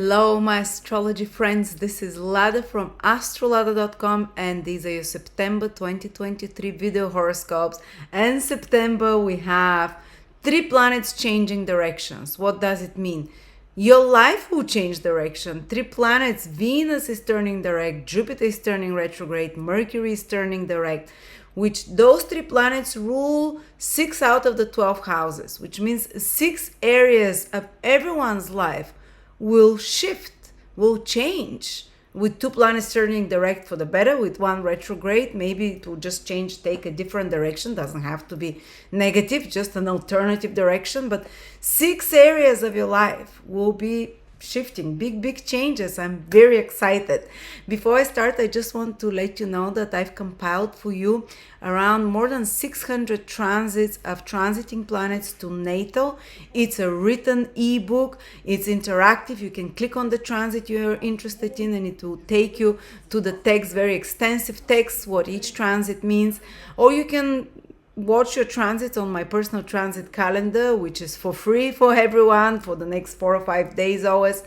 Hello my astrology friends, this is Lada from Astrolada.com and these are your September 2023 video horoscopes. And September we have 3 planets changing directions. What does it mean? Your life will change direction. 3 planets, Venus is turning direct, Jupiter is turning retrograde, Mercury is turning direct, which those 3 planets rule 6 out of the 12 houses, which means 6 areas of everyone's life will shift, will change. With 2 planets turning direct for the better, with 1 retrograde, maybe it will just change, take a different direction. Doesn't have to be negative, just an alternative direction. But 6 areas of your life will be shifting, big changes. I'm very excited. Before I start, I just want to let you know that I've compiled for you around more than 600 transits of transiting planets to natal. It's a written ebook. It's interactive. You can click on the transit you're interested in and it will take you to the text, very extensive text, what each transit means. Or you can watch your transits on my personal transit calendar, which is for free for everyone for the next 4 or 5 days always.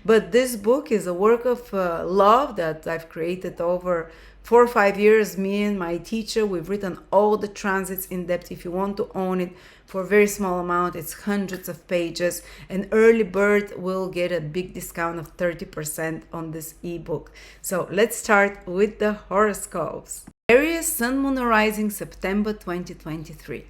But this book is a work of love that I've created over 4 or 5 years. Me and my teacher, we've written all the transits in depth. If you want to own it for a very small amount, it's hundreds of pages. An early bird will get a big discount of 30% on this ebook. So let's start with the horoscopes. Aries, Sun, Moon, Rising, September 2023.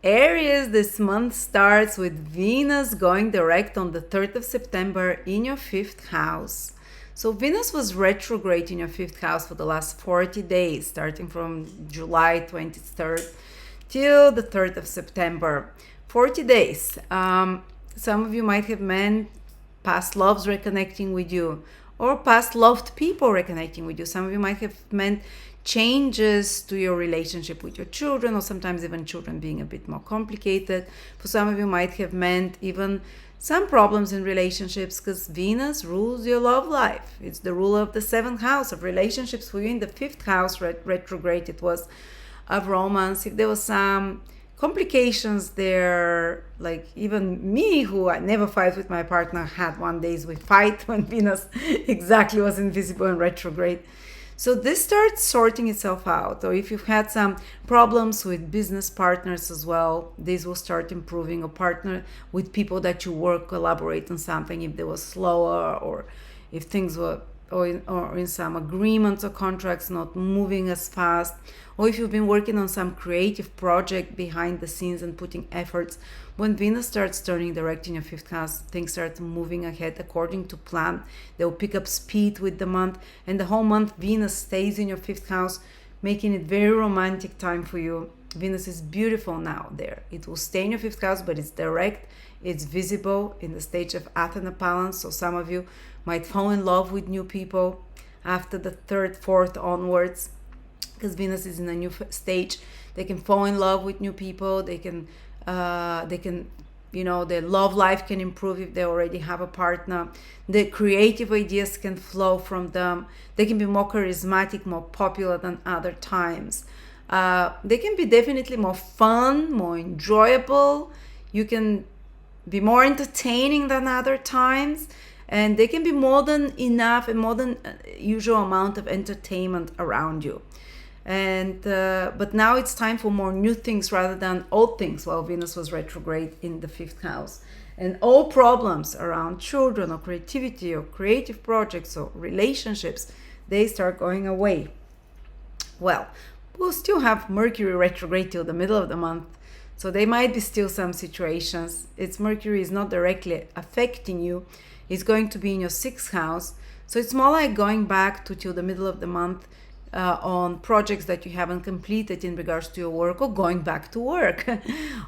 Aries, this month starts with Venus going direct on the 3rd of September in your 5th house. So Venus was retrograde in your 5th house for the last 40 days, starting from July 23rd till the 3rd of September. 40 days. Some of you might have meant past loves reconnecting with you, or past loved people reconnecting with you. Some of you might have meant changes to your relationship with your children, or sometimes even children being a bit more complicated. For some of you might have meant even some problems in relationships, because Venus rules your love life. It's the ruler of the 7th house of relationships. For you in the 5th house retrograde, it was of romance. If there was some complications there, like even me, who I never fight with my partner, had one days we fight when Venus exactly was invisible and retrograde. So this starts sorting itself out. Or if you've had some problems with business partners as well, these will start improving. Or partner with people that you work, collaborate on something, if they were slower, or if things were, or in some agreements or contracts not moving as fast, or if you've been working on some creative project behind the scenes and putting efforts. When Venus starts turning direct in your 5th house, things start moving ahead according to plan. They'll pick up speed with the month, and the whole month Venus stays in your 5th house, making it very romantic time for you. Venus is beautiful now there. It will stay in your 5th house, but it's direct, it's visible in the stage of Athena balance. So some of you might fall in love with new people after the 3rd, 4th onwards, because Venus is in a new stage. They can fall in love with new people. They can, their love life can improve if they already have a partner. The creative ideas can flow from them. They can be more charismatic, more popular than other times. They can be definitely more fun, more enjoyable. You can be more entertaining than other times. And they can be more than enough and more than usual amount of entertainment around you. And but now it's time for more new things rather than old things, while Venus was retrograde in the 5th house. And all problems around children or creativity or creative projects or relationships, they start going away. Well, we'll still have Mercury retrograde till the middle of the month. So there might be still some situations. Mercury is not directly affecting you. It's going to be in your 6th house. So it's more like going back to till the middle of the month on projects that you haven't completed in regards to your work, or going back to work.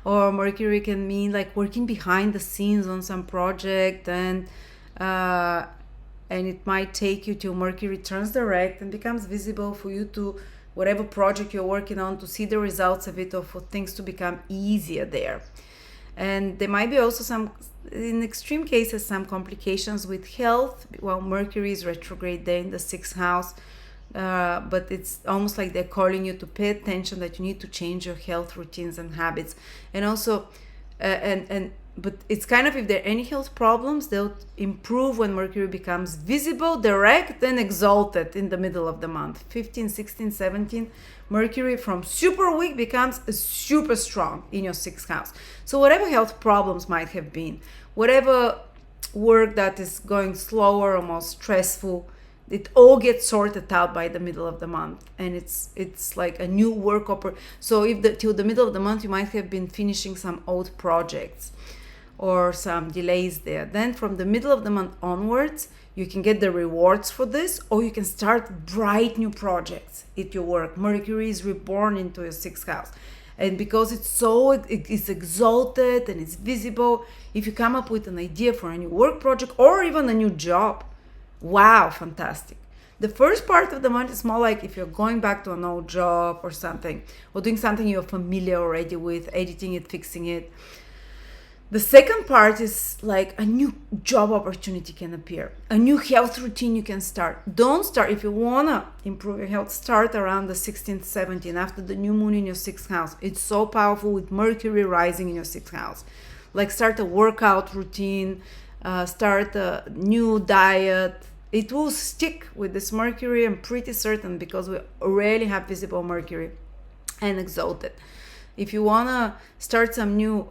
Or Mercury can mean like working behind the scenes on some project, and it might take you till Mercury turns direct and becomes visible for you to whatever project you're working on, to see the results of it, or for things to become easier there. And there might be also some, in extreme cases, some complications with health while Mercury is retrograde there in the 6th house. But it's almost like they're calling you to pay attention, that you need to change your health routines and habits. And also, and but it's kind of, if there are any health problems, they'll improve when Mercury becomes visible, direct, and exalted in the middle of the month. 15, 16, 17, Mercury from super weak becomes super strong in your 6th house. So whatever health problems might have been, whatever work that is going slower or more stressful, it all gets sorted out by the middle of the month, and it's like a new work so if till the middle of the month you might have been finishing some old projects or some delays there, then from the middle of the month onwards you can get the rewards for this, or you can start bright new projects at your work. Mercury is reborn into your 6th house, and because it's exalted and it's visible, if you come up with an idea for a new work project or even a new job, wow, fantastic. The first part of the month is more like if you're going back to an old job or something, or doing something you're familiar already with, editing it, fixing it. The second part is like a new job opportunity can appear, a new health routine you can start. Don't start, if you want to improve your health, start around the 16th, 17th, after the new moon in your 6th house. It's so powerful with Mercury rising in your 6th house. Like start a workout routine, start a new diet. It will stick with this Mercury, I'm pretty certain, because we rarely have visible Mercury and exalted. If you want to start some new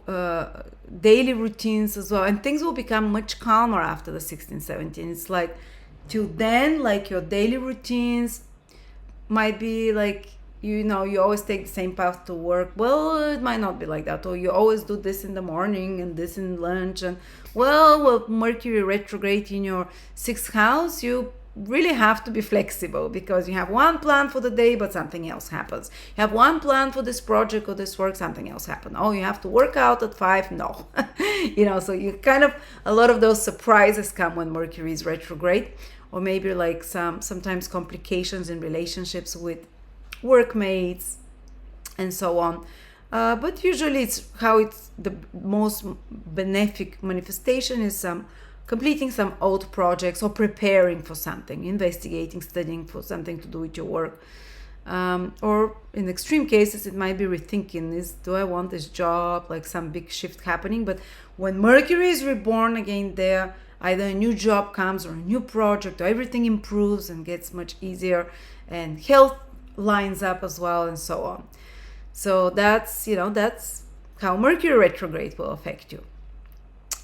daily routines as well, and things will become much calmer after the 16, 17. It's like till then, like your daily routines might be like, you always take the same path to work. Well, it might not be like that. Or you always do this in the morning and this in lunch. And well, Mercury retrograde in your 6th house, you really have to be flexible, because you have one plan for the day, but something else happens. You have one plan for this project or this work, something else happens. Oh, you have to work out at 5. No. So you kind of, a lot of those surprises come when Mercury is retrograde, or maybe like sometimes complications in relationships with workmates and so on, but usually it's the most benefic manifestation is completing some old projects, or preparing for something, investigating, studying for something to do with your work, or in extreme cases it might be rethinking, do I want this job, like some big shift happening. But when Mercury is reborn again there, either a new job comes or a new project, or everything improves and gets much easier, and health lines up as well, and so on. So that's how Mercury retrograde will affect you.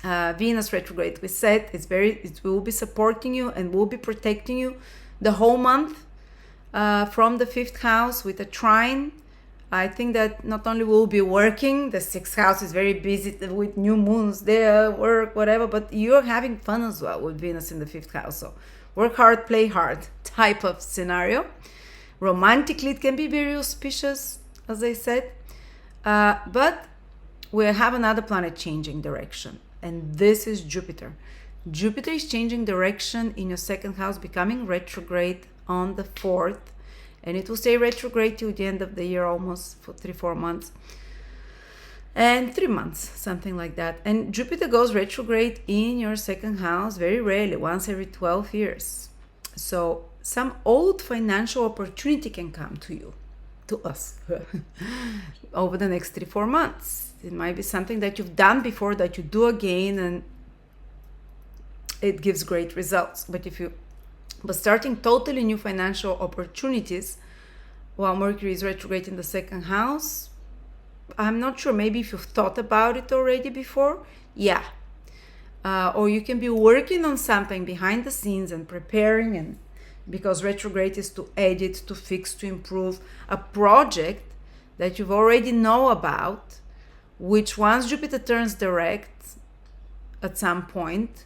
Venus retrograde, we said, it will be supporting you and will be protecting you the whole month from the 5th house with a trine. I think that not only will be working, the 6th house is very busy with new moons there, work, whatever, but you're having fun as well with Venus in the 5th house. So work hard, play hard type of scenario. Romantically, it can be very auspicious, as I said, but we have another planet changing direction, and this is Jupiter. Jupiter is changing direction in your 2nd house, becoming retrograde on the 4th, and it will stay retrograde till the end of the year, almost for 3-4 months, and 3 months, something like that. And Jupiter goes retrograde in your 2nd house very rarely, once every 12 years. So some old financial opportunity can come to us over the next 3-4 months. It might be something that you've done before that you do again, and it gives great results. But starting totally new financial opportunities while Mercury is retrograde in the 2nd house, I'm not sure, maybe if you've thought about it already before, or you can be working on something behind the scenes and preparing, and because retrograde is to edit, to fix, to improve a project that you've already know about, which once Jupiter turns direct at some point,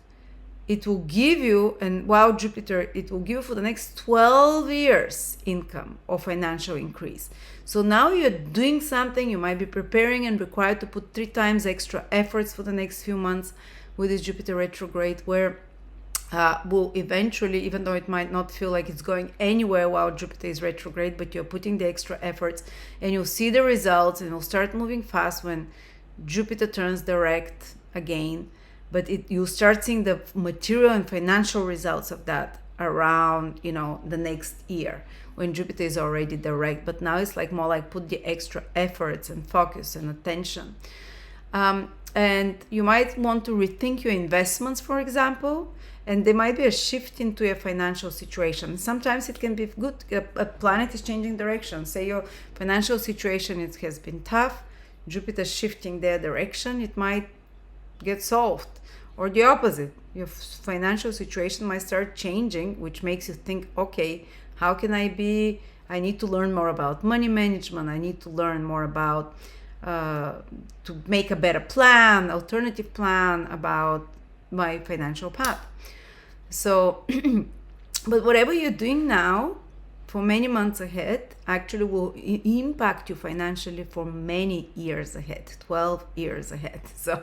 it will give you, and while Jupiter, it will give you for the next 12 years income or financial increase. So now you're doing something, you might be preparing and required to put 3 times extra efforts for the next few months with this Jupiter retrograde, where will eventually, even though it might not feel like it's going anywhere while Jupiter is retrograde, but you're putting the extra efforts and you'll see the results, and you'll start moving fast when Jupiter turns direct again. But you'll start seeing the material and financial results of that around, the next year when Jupiter is already direct. But now it's like more like put the extra efforts and focus and attention. And you might want to rethink your investments, for example, and there might be a shift into your financial situation. Sometimes it can be good. A planet is changing direction. Say your financial situation has been tough, Jupiter shifting their direction, it might get solved. Or the opposite, your financial situation might start changing, which makes you think, okay, how can I need to learn more about money management. I need to learn more about to make a better plan, alternative plan about my financial path. So, but whatever you're doing now for many months ahead actually will impact you financially for many years ahead, 12 years ahead. So,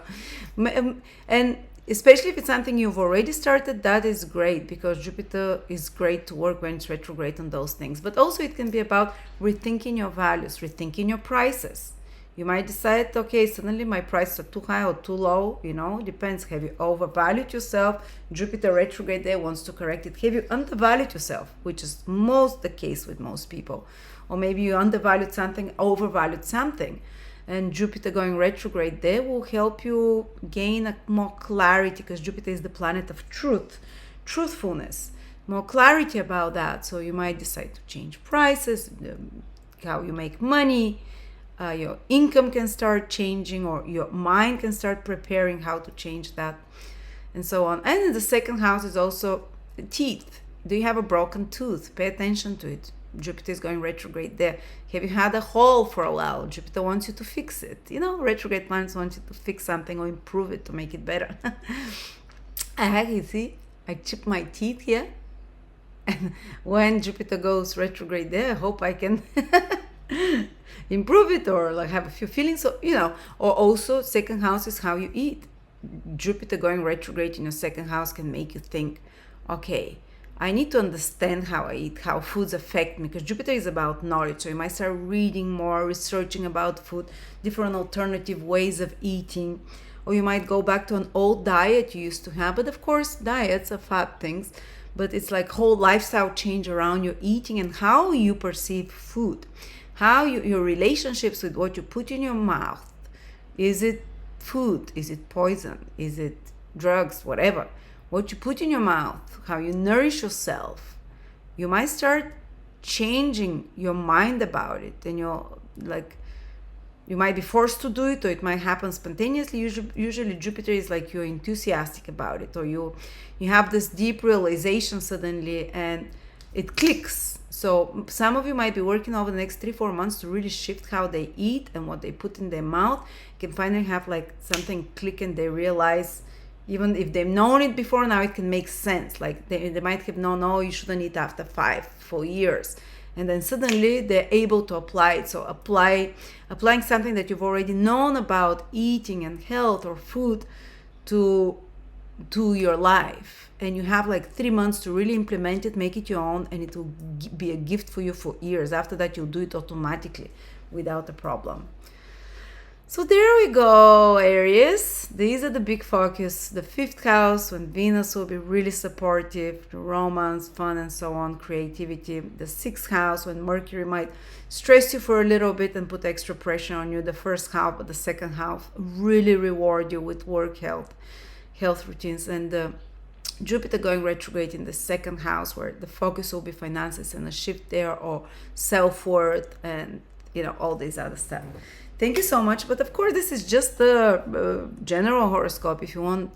and especially if it's something you've already started, that is great, because Jupiter is great to work when it's retrograde on those things. But also it can be about rethinking your values, rethinking your prices. You might decide, okay, suddenly my prices are too high or too low, depends. Have you overvalued yourself? Jupiter retrograde there wants to correct it. Have you undervalued yourself, which is most the case with most people. Or maybe you undervalued something, overvalued something. And Jupiter going retrograde there will help you gain more clarity, because Jupiter is the planet of truthfulness, more clarity about that. So you might decide to change prices, how you make money, your income can start changing, or your mind can start preparing how to change that, and so on. And in the second house is also the teeth. Do you have a broken tooth? Pay attention to it. Jupiter is going retrograde there. Have you had a hole for a while? Jupiter wants you to fix it. Retrograde planets want you to fix something or improve it to make it better. You see, I chipped my teeth here. And when Jupiter goes retrograde there, I hope I can improve it, or like have a few feelings. So, or also second house is how you eat. Jupiter going retrograde in your second house can make you think, okay, I need to understand how I eat, how foods affect me, because Jupiter is about knowledge. So you might start reading more, researching about food, different alternative ways of eating, or you might go back to an old diet you used to have. But of course, diets are fat things, but it's like whole lifestyle change around your eating and how you perceive food, how your relationships with what you put in your mouth. Is it food? Is it poison? Is it drugs? Whatever. What you put in your mouth, how you nourish yourself, you might start changing your mind about it, and you might be forced to do it, or it might happen spontaneously. Usually Jupiter is like you're enthusiastic about it, or you have this deep realization suddenly and it clicks. So some of you might be working over the next 3-4 months to really shift how they eat and what they put in their mouth. You can finally have like something click, and they realize, even if they've known it before, now it can make sense. Like they might have known, no, you shouldn't eat after 4 years. And then suddenly they're able to apply it. So applying something that you've already known about eating and health or food to your life. And you have like 3 months to really implement it, make it your own, and it will be a gift for you for years. After that, you'll do it automatically without a problem. So there we go, Aries. These are the big focus. The 5th house, when Venus will be really supportive, romance, fun, and so on, creativity. The 6th house, when Mercury might stress you for a little bit and put extra pressure on you. The 1st house, but the 2nd house really reward you with work, health routines. And Jupiter going retrograde in the 2nd house, where the focus will be finances and a shift there, or self-worth, and all these other stuff. Thank you so much. But of course, this is just the general horoscope. If you want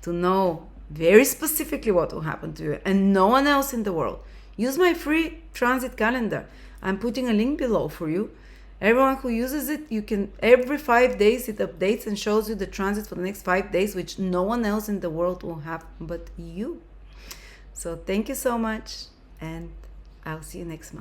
to know very specifically what will happen to you and no one else in the world, use my free transit calendar. I'm putting a link below for you. Everyone who uses it, you can, every 5 days it updates and shows you the transit for the next 5 days, which no one else in the world will have but you. So thank you so much, and I'll see you next month.